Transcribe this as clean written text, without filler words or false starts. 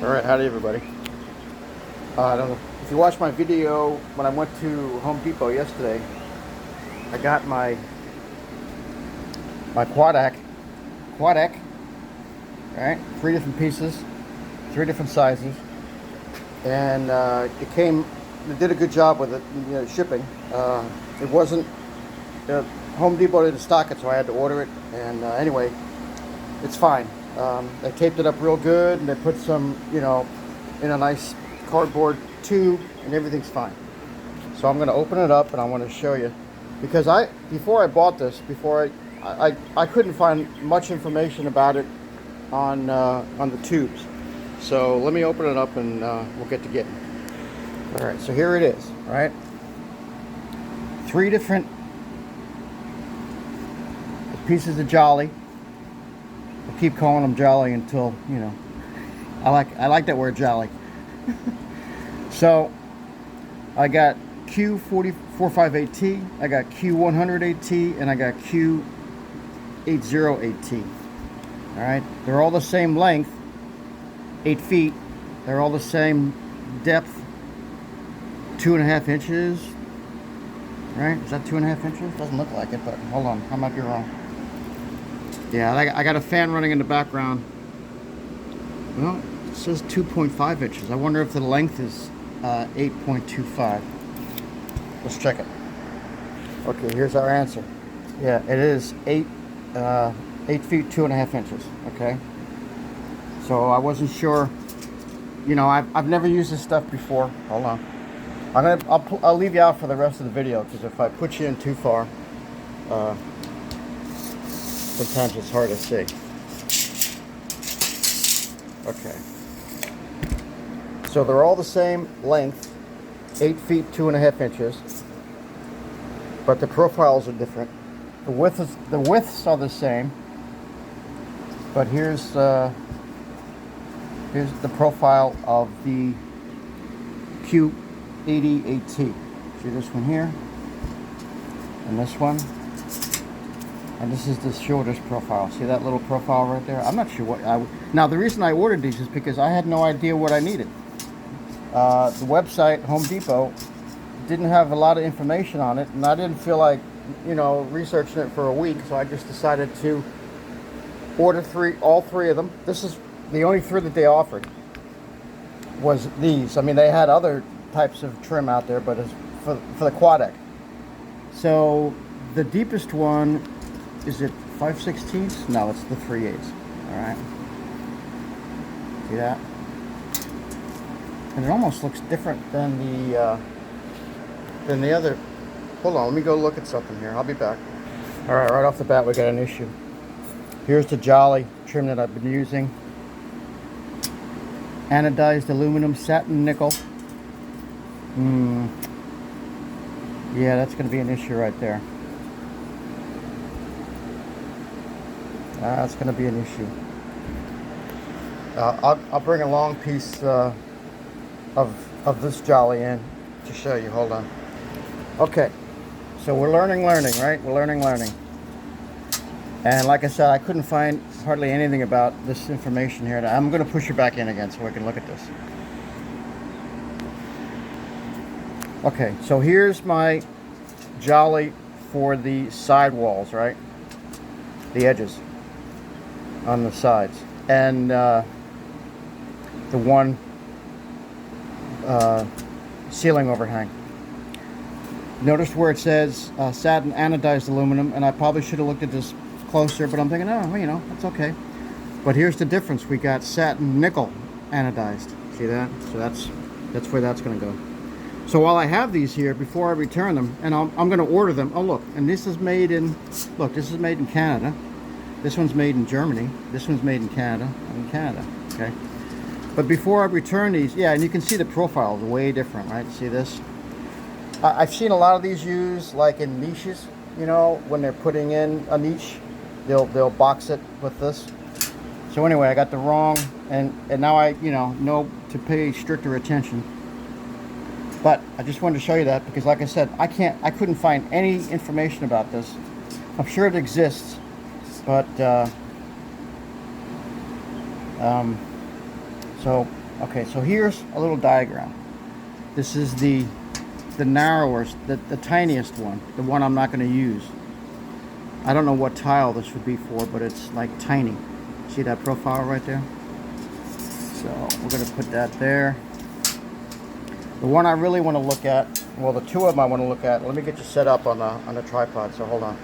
Alright, howdy everybody. I don't know if you watched my video when I went to Home Depot yesterday. I got my Quadec, right? 3 different pieces, 3 different sizes, and it did a good job with it, shipping. It wasn't, Home Depot didn't stock it, so I had to order it, and anyway, it's fine. They taped it up real good, and they put some, in a nice cardboard tube, and everything's fine. So I'm going to open it up, and I want to show you, because before I bought this, I couldn't find much information about it on the tubes. So let me open it up, and we'll get to getting. All right, so here it is. All right, 3 different pieces of Jolly. I keep calling them Jolly until, I like that word, Jolly. So I got Q458T, I got Q108T, and I got Q808T. All right, they're all the same length, 8 feet. They're all the same depth, 2.5 inches. Right? Is that 2.5 inches? Doesn't look like it, but hold on, I might be wrong. Yeah, I got a fan running in the background. Well, it says 2.5 inches. I wonder if the length is 8.25. Let's check it. Okay, here's our answer. Yeah, it is 8 feet 2.5 inches. Okay. So I wasn't sure. I've never used this stuff before. Hold on. I'll leave you out for the rest of the video, because if I put you in too far, sometimes it's hard to see. Okay. So they're all the same length, 8 feet 2.5 inches, but the profiles are different. The widths are the same, but here's the profile of the Q88T. See this one here, and this one. And this is the shoulder's profile. See that little profile right there? I'm not sure what now the reason I ordered these is because I had no idea what I needed. The website, Home Depot, didn't have a lot of information on it, and I didn't feel like, researching it for a week, so I just decided to order all 3 of them. This is the only 3 that they offered was these. I mean, they had other types of trim out there, but it's for the Quadec. So the deepest one, is it 5/16? No, it's the 3/8. All right. See that? And it almost looks different than the other. Hold on, let me go look at something here. I'll be back. All right, right off the bat, we got an issue. Here's the Jolly trim that I've been using. Anodized aluminum, satin nickel. Yeah, that's going to be an issue right there. That's going to be an issue. I'll bring a long piece of this Jolly in to show you. Hold on. Okay, so we're learning, right? We're learning. And like I said, I couldn't find hardly anything about this information here. I'm going to push her back in again so we can look at this. Okay, so here's my Jolly for the side walls, right? The edges on the sides, and the one ceiling overhang. Notice where it says satin anodized aluminum, and I probably should have looked at this closer, but I'm thinking, oh, that's okay. But here's the difference. We got satin nickel anodized. See that? So that's where that's going to go. So while I have these here, before I return them, and I'm going to order them. Oh, look, and this is made in, this is made in Canada. This one's made in Germany. This one's made in Canada. Okay. But before I return these, yeah, and you can see the profiles are way different, right? See this? I've seen a lot of these used like in niches. When they're putting in a niche, they'll box it with this. So anyway, I got the wrong, and now I know to pay stricter attention. But I just wanted to show you that because, like I said, I couldn't find any information about this. I'm sure it exists, but So Okay, so here's a little diagram. This is the narrowest, the tiniest one, the one I'm not going to use. I don't know what tile this would be for, but it's like tiny. See that profile right there? So we're going to put that there. The one I really want to look at, well, the two of them I want to look at. Let me get you set up on the tripod, so hold on.